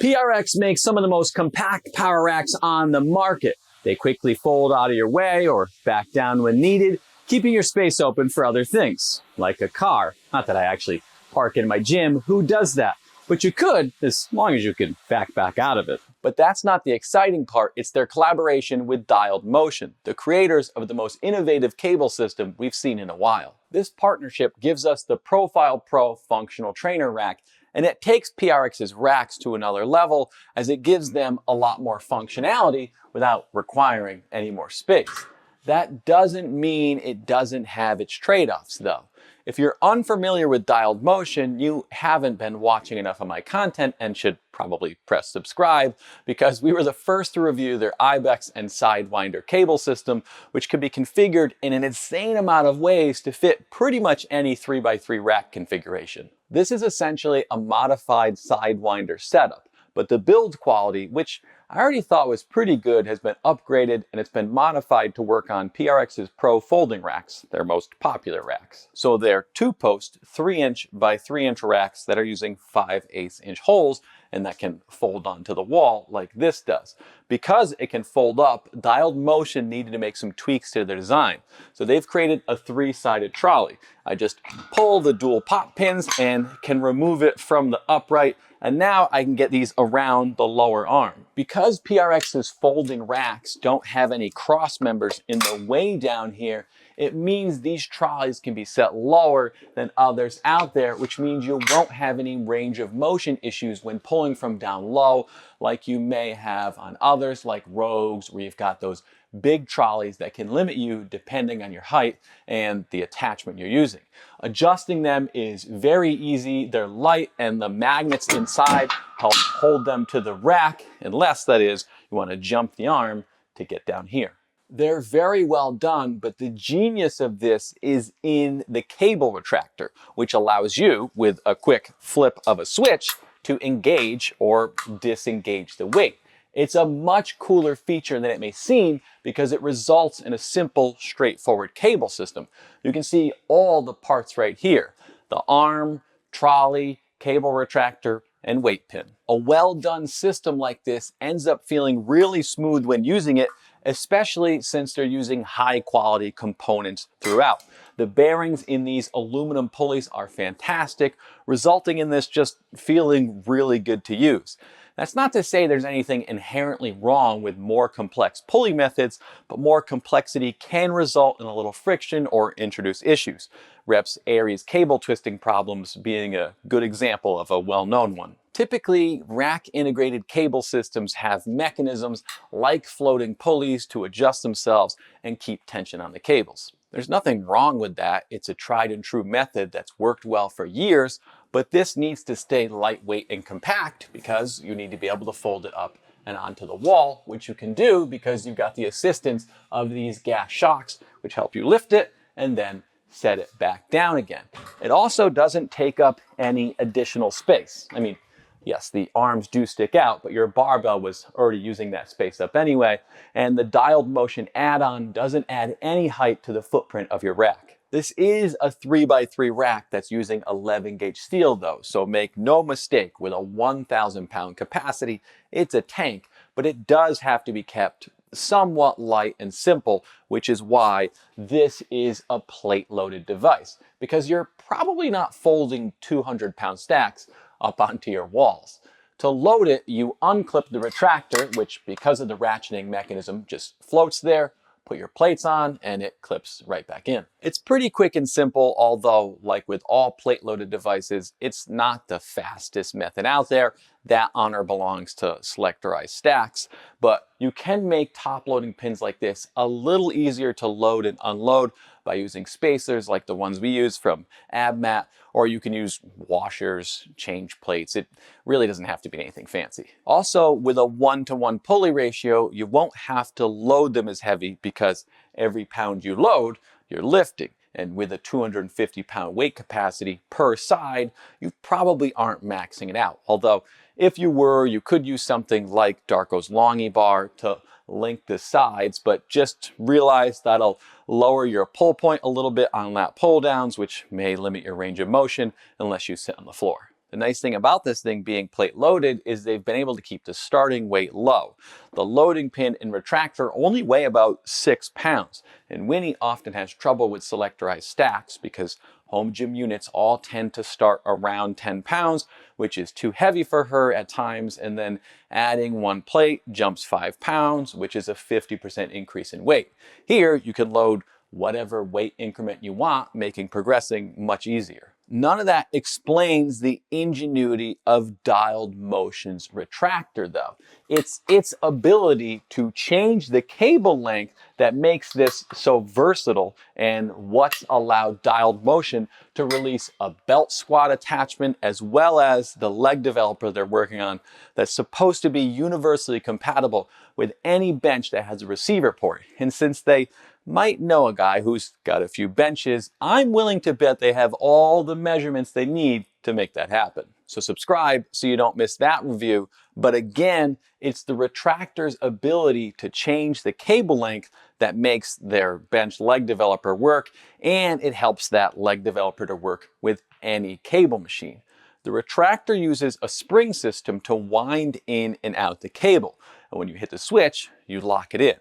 PRX makes some of the most compact power racks on the market. They quickly fold out of your way or back down when needed, keeping your space open for other things, like a car. Not that I actually park in my gym, who does that? But you could, as long as you can back out of it. But that's not the exciting part, it's their collaboration with Dialed Motion, the creators of the most innovative cable system we've seen in a while. This partnership gives us the Profile Pro functional trainer rack, and it takes PRX's racks to another level as it gives them a lot more functionality without requiring any more space. That doesn't mean it doesn't have its trade-offs though. If you're unfamiliar with Dialed Motion, you haven't been watching enough of my content and should probably press subscribe, because we were the first to review their Ibex and Sidewinder cable system, which can be configured in an insane amount of ways to fit pretty much any 3x3 rack configuration. This is essentially a modified Sidewinder setup, but the build quality, which I already thought was pretty good, has been upgraded and it's been modified to work on PRX's Pro folding racks, their most popular racks. So they're 2-post 3" by 3" racks that are using 5/8" holes and that can fold onto the wall like this does. Because it can fold up, Dialed Motion needed to make some tweaks to their design. So they've created a 3-sided trolley. I just pull the dual pop pins and can remove it from the upright, and now I can get these around the lower arm. Because PRX's folding racks don't have any cross members in the way down here, it means these trolleys can be set lower than others out there, which means you won't have any range of motion issues when pulling from down low like you may have on others like Rogues, where you've got those big trolleys that can limit you depending on your height and the attachment you're using. Adjusting them is very easy. They're light and the magnets inside help hold them to the rack, unless that is you want to jump the arm to get down here. They're very well done, but the genius of this is in the cable retractor, which allows you, with a quick flip of a switch, to engage or disengage the weight. It's a much cooler feature than it may seem because it results in a simple, straightforward cable system. You can see all the parts right here: the arm, trolley, cable retractor, and weight pin. A well-done system like this ends up feeling really smooth when using it, especially since they're using high-quality components throughout. The bearings in these aluminum pulleys are fantastic, resulting in this just feeling really good to use. That's not to say there's anything inherently wrong with more complex pulley methods, but more complexity can result in a little friction or introduce issues. Rep's Aries cable twisting problems being a good example of a well-known one. Typically, rack-integrated cable systems have mechanisms like floating pulleys to adjust themselves and keep tension on the cables. There's nothing wrong with that. It's a tried and true method that's worked well for years, but this needs to stay lightweight and compact because you need to be able to fold it up and onto the wall, which you can do because you've got the assistance of these gas shocks, which help you lift it and then set it back down again. It also doesn't take up any additional space. I mean, yes, the arms do stick out, but your barbell was already using that space up anyway, and the Dialed Motion add-on doesn't add any height to the footprint of your rack. This is a 3x3 rack that's using 11-gauge steel though, so make no mistake, with a 1,000-pound capacity, it's a tank, but it does have to be kept somewhat light and simple, which is why this is a plate-loaded device, because you're probably not folding 200-pound stacks up onto your walls. To load it, you unclip the retractor, which because of the ratcheting mechanism just floats there, put your plates on, and it clips right back in. It's pretty quick and simple, although like with all plate-loaded devices, it's not the fastest method out there. That honor belongs to selectorized stacks, but you can make top-loading pins like this a little easier to load and unload by using spacers like the ones we use from AbMat, or you can use washers, change plates. It really doesn't have to be anything fancy. Also, with a 1-to-1 pulley ratio, you won't have to load them as heavy because every pound you load, you're lifting. And with a 250-pound weight capacity per side, you probably aren't maxing it out. Although, if you were, you could use something like Darko's Longy Bar to link the sides, but just realize that'll lower your pull point a little bit on lat pull downs, which may limit your range of motion unless you sit on the floor. The nice thing about this thing being plate loaded is they've been able to keep the starting weight low. The loading pin and retractor only weigh about 6 pounds, and Winnie often has trouble with selectorized stacks because home gym units all tend to start around 10 pounds, which is too heavy for her at times, and then adding one plate jumps 5 pounds, which is a 50% increase in weight. Here, you can load whatever weight increment you want, making progressing much easier. None of that explains the ingenuity of dialed motion's retractor, though. It's its ability to change the cable length that makes this so versatile, and what's allowed dialed motion to release a belt squat attachment as well as the leg developer they're working on that's supposed to be universally compatible with any bench that has a receiver port. And since they might know a guy who's got a few benches, I'm willing to bet they have all the measurements they need to make that happen. So subscribe so you don't miss that review. But again, it's the retractor's ability to change the cable length that makes their bench leg developer work, and it helps that leg developer to work with any cable machine. The retractor uses a spring system to wind in and out the cable, and when you hit the switch, you lock it in.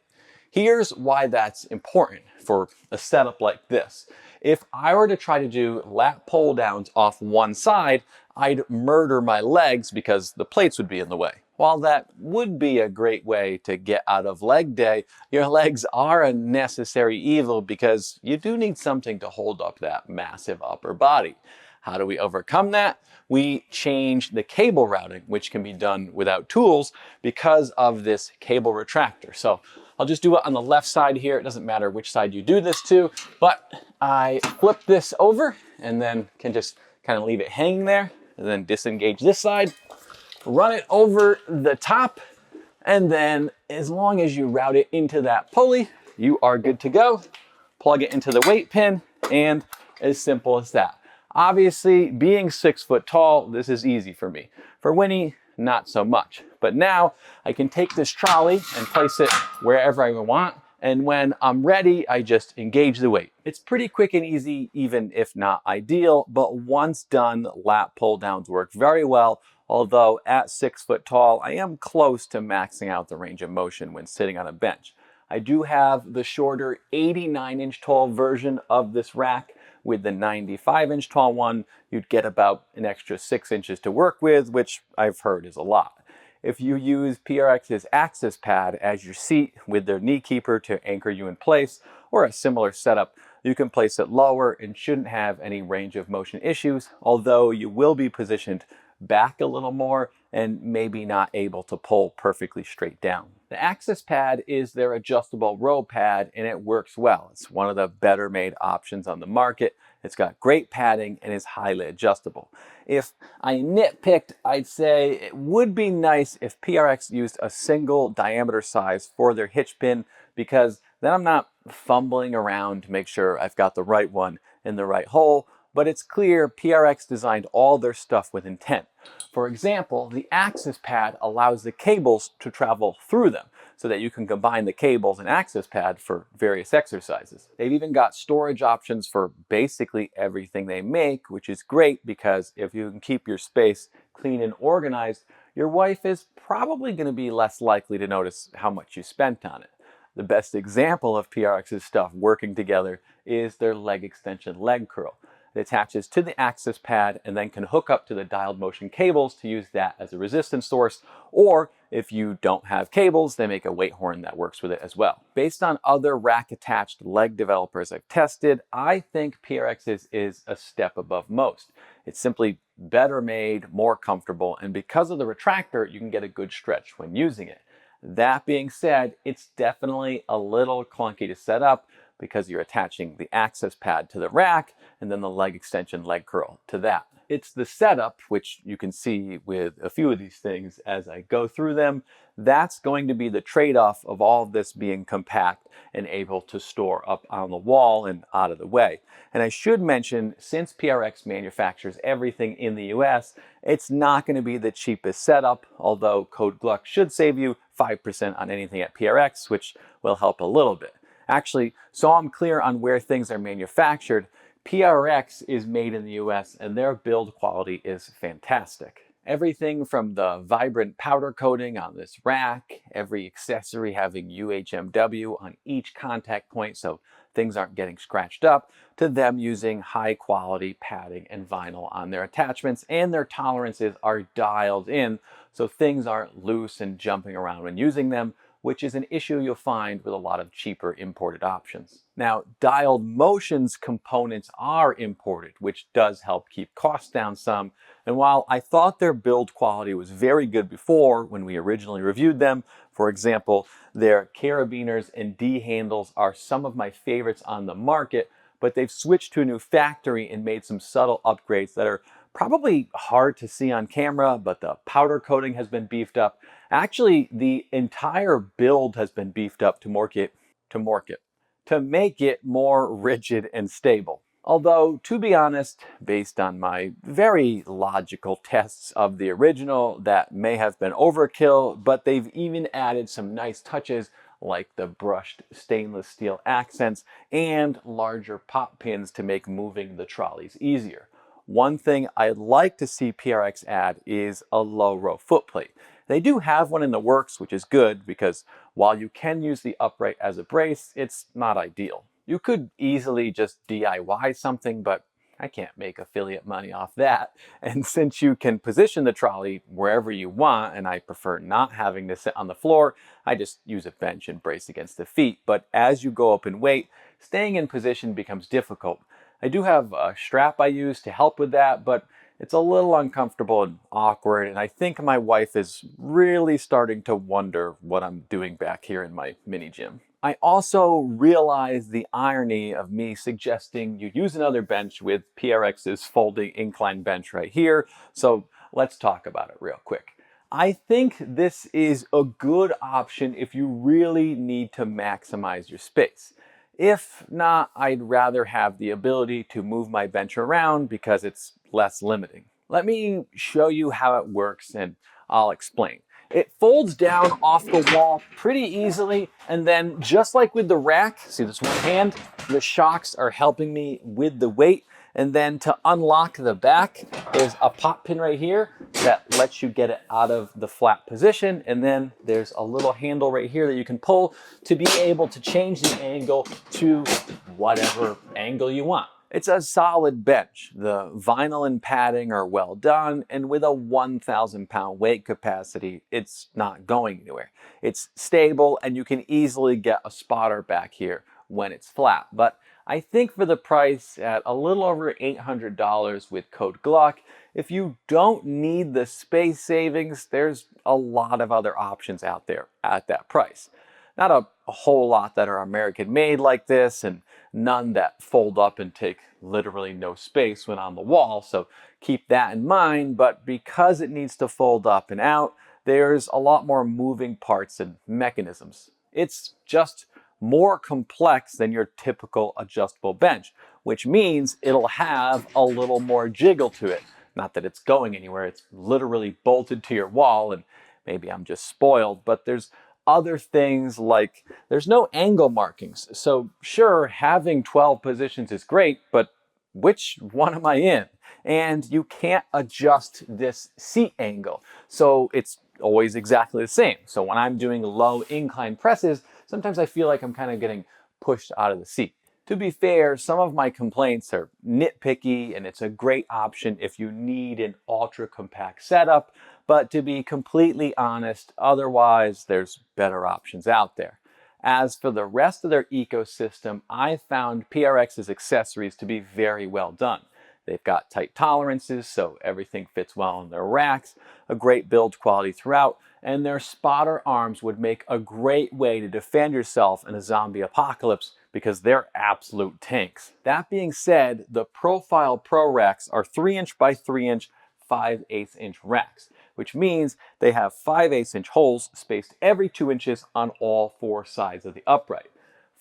Here's why that's important for a setup like this. If I were to try to do lat pull downs off one side, I'd murder my legs because the plates would be in the way. While that would be a great way to get out of leg day, your legs are a necessary evil because you do need something to hold up that massive upper body. How do we overcome that? We change the cable routing, which can be done without tools because of this cable retractor. So I'll just do it on the left side here. It doesn't matter which side you do this to, but I flip this over and then can just kind of leave it hanging there and then disengage this side, run it over the top, and then as long as you route it into that pulley, you are good to go. Plug it into the weight pin, and as simple as that. Obviously, being 6 foot tall, this is easy for me. For Winnie, not so much. But now I can take this trolley and place it wherever I want, and when I'm ready, I just engage the weight. It's pretty quick and easy, even if not ideal, but once done, lat pull downs work very well, although at 6 foot tall, I am close to maxing out the range of motion when sitting on a bench. I do have the shorter 89-inch tall version of this rack. With the 95-inch tall one, you'd get about an extra 6 inches to work with, which I've heard is a lot. If you use PRX's access pad as your seat with their knee keeper to anchor you in place, or a similar setup, you can place it lower and shouldn't have any range of motion issues, although you will be positioned back a little more and maybe not able to pull perfectly straight down. The access pad is their adjustable row pad, and it works well. It's one of the better made options on the market. It's got great padding and is highly adjustable. If I nitpicked, I'd say it would be nice if PRX used a single diameter size for their hitch pin, because then I'm not fumbling around to make sure I've got the right one in the right hole. But it's clear PRX designed all their stuff with intent. For example, the access pad allows the cables to travel through them so that you can combine the cables and access pad for various exercises. They've even got storage options for basically everything they make, which is great because if you can keep your space clean and organized, your wife is probably going to be less likely to notice how much you spent on it. The best example of PRX's stuff working together is their leg extension leg curl. It attaches to the access pad and then can hook up to the dialed motion cables to use that as a resistance source, or if you don't have cables, they make a weight horn that works with it as well. Based on other rack-attached leg developers I've tested, I think PRX's is a step above most. It's simply better made, more comfortable, and because of the retractor, you can get a good stretch when using it. That being said, it's definitely a little clunky to set up because you're attaching the access pad to the rack and then the leg extension leg curl to that. It's the setup, which you can see with a few of these things as I go through them, that's going to be the trade-off of all of this being compact and able to store up on the wall and out of the way. And I should mention, since PRX manufactures everything in the US, it's not going to be the cheapest setup, although code Gluck should save you 5% on anything at PRX, which will help a little bit. Actually, so I'm clear on where things are manufactured, PRX is made in the US and their build quality is fantastic. Everything from the vibrant powder coating on this rack, every accessory having UHMW on each contact point so things aren't getting scratched up, to them using high quality padding and vinyl on their attachments, and their tolerances are dialed in so things aren't loose and jumping around when using them, which is an issue you'll find with a lot of cheaper imported options. Now, dialed motions components are imported, which does help keep costs down some. And while I thought their build quality was very good before when we originally reviewed them, for example, their carabiners and D handles are some of my favorites on the market, but they've switched to a new factory and made some subtle upgrades that are probably hard to see on camera, but the powder coating has been beefed up. Actually, the entire build has been beefed up to make it more rigid and stable. Although, to be honest, based on my very logical tests of the original, that may have been overkill, but they've even added some nice touches like the brushed stainless steel accents and larger pop pins to make moving the trolleys easier. One thing I'd like to see PRX add is a low row footplate. They do have one in the works, which is good because while you can use the upright as a brace, it's not ideal. You could easily just DIY something, but I can't make affiliate money off that. And since you can position the trolley wherever you want, and I prefer not having to sit on the floor, I just use a bench and brace against the feet. But as you go up in weight, staying in position becomes difficult. I do have a strap I use to help with that, but it's a little uncomfortable and awkward, and I think my wife is really starting to wonder what I'm doing back here in my mini gym. I also realize the irony of me suggesting you use another bench with PRX's folding incline bench right here, so let's talk about it real quick. I think this is a good option if you really need to maximize your space. If not, I'd rather have the ability to move my bench around because it's less limiting. Let me show you how it works and I'll explain. It folds down off the wall pretty easily, and then just like with the rack, see this one hand, the shocks are helping me with the weight. And then to unlock the back, there's a pop pin right here that lets you get it out of the flat position. And then there's a little handle right here that you can pull to be able to change the angle to whatever angle you want. It's a solid bench. The vinyl and padding are well done, and with a 1,000 pound weight capacity, it's not going anywhere. It's stable, and you can easily get a spotter back here when it's flat. But I think for the price at a little over $800 with code Gluck, if you don't need the space savings, there's a lot of other options out there at that price. Not a whole lot that are American made like this, and none that fold up and take literally no space when on the wall, so keep that in mind. But because it needs to fold up and out, there's a lot more moving parts and mechanisms. It's just more complex than your typical adjustable bench, which means it'll have a little more jiggle to it. Not that it's going anywhere, it's literally bolted to your wall, and maybe I'm just spoiled, but there's other things like there's no angle markings. So sure, having 12 positions is great, but which one am I in? And you can't adjust this seat angle. So it's always exactly the same. So when I'm doing low incline presses, sometimes I feel like I'm kind of getting pushed out of the seat. To be fair, some of my complaints are nitpicky, and it's a great option if you need an ultra compact setup. But to be completely honest, otherwise there's better options out there. As for the rest of their ecosystem, I found PRX's accessories to be very well done. They've got tight tolerances, so everything fits well in their racks, a great build quality throughout, and their spotter arms would make a great way to defend yourself in a zombie apocalypse because they're absolute tanks. That being said, the Profile Pro racks are 3" by 3" 5/8 inch racks, which means they have 5/8 inch holes spaced every 2 inches on all 4 sides of the upright.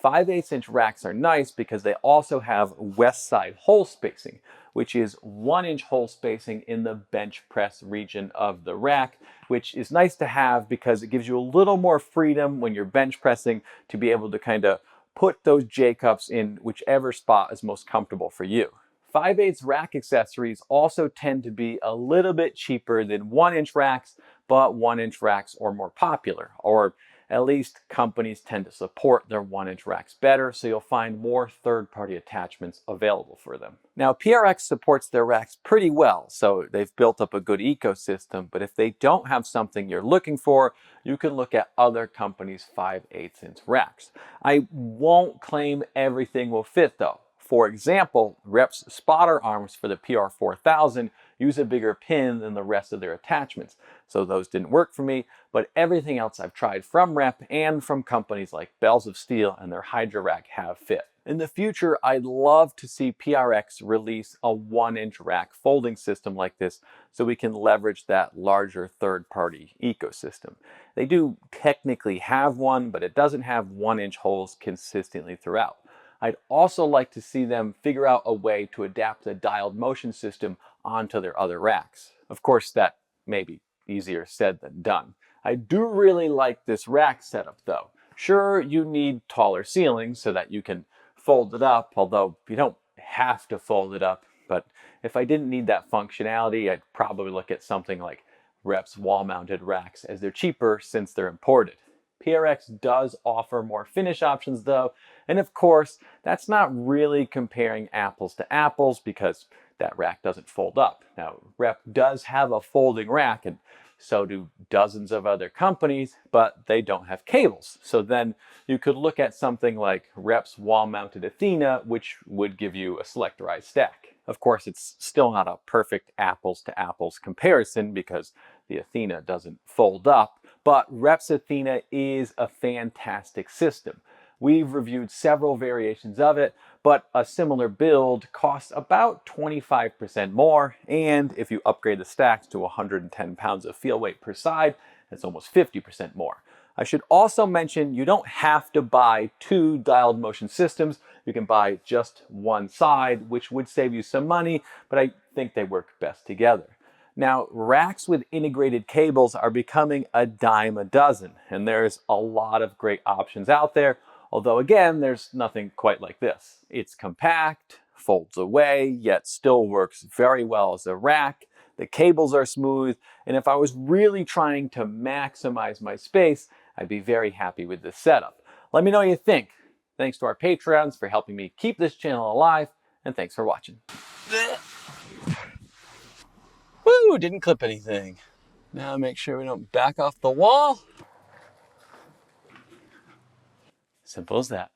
5/8 inch racks are nice because they also have west side hole spacing, which is 1 inch hole spacing in the bench press region of the rack, which is nice to have because it gives you a little more freedom when you're bench pressing to be able to kind of put those J-cups in whichever spot is most comfortable for you. 5/8 rack accessories also tend to be a little bit cheaper than 1-inch racks, but 1-inch racks are more popular, or at least companies tend to support their 1-inch racks better, so you'll find more third-party attachments available for them. Now, PRX supports their racks pretty well, so they've built up a good ecosystem, but if they don't have something you're looking for, you can look at other companies' 5/8 inch racks. I won't claim everything will fit though. For example, Rep's spotter arms for the PR4000 use a bigger pin than the rest of their attachments, so those didn't work for me, but everything else I've tried from Rep and from companies like Bells of Steel and their Hydra rack have fit. In the future, I'd love to see PRX release a 1-inch rack folding system like this so we can leverage that larger third-party ecosystem. They do technically have one, but it doesn't have 1-inch holes consistently throughout. I'd also like to see them figure out a way to adapt the dialed motion system onto their other racks. Of course, that may be easier said than done. I do really like this rack setup though. Sure, you need taller ceilings so that you can fold it up, although you don't have to fold it up. But if I didn't need that functionality, I'd probably look at something like Rep's wall-mounted racks, as they're cheaper since they're imported. PRX does offer more finish options though, and of course, that's not really comparing apples to apples because that rack doesn't fold up. Now, Rep does have a folding rack, and so do dozens of other companies, but they don't have cables. So then you could look at something like Rep's wall-mounted Athena, which would give you a selectorized stack. Of course, it's still not a perfect apples to apples comparison because the Athena doesn't fold up, but Rep's Athena is a fantastic system. We've reviewed several variations of it, but a similar build costs about 25% more, and if you upgrade the stacks to 110 pounds of feel weight per side, that's almost 50% more. I should also mention you don't have to buy 2 dialed motion systems. You can buy just one side, which would save you some money, but I think they work best together. Now, racks with integrated cables are becoming a dime a dozen, and there's a lot of great options out there, although again, there's nothing quite like this. It's compact, folds away, yet still works very well as a rack. The cables are smooth, and if I was really trying to maximize my space, I'd be very happy with this setup. Let me know what you think. Thanks to our Patreons for helping me keep this channel alive, and thanks for watching. Woo, didn't clip anything. Now make sure we don't back off the wall. Simple as that.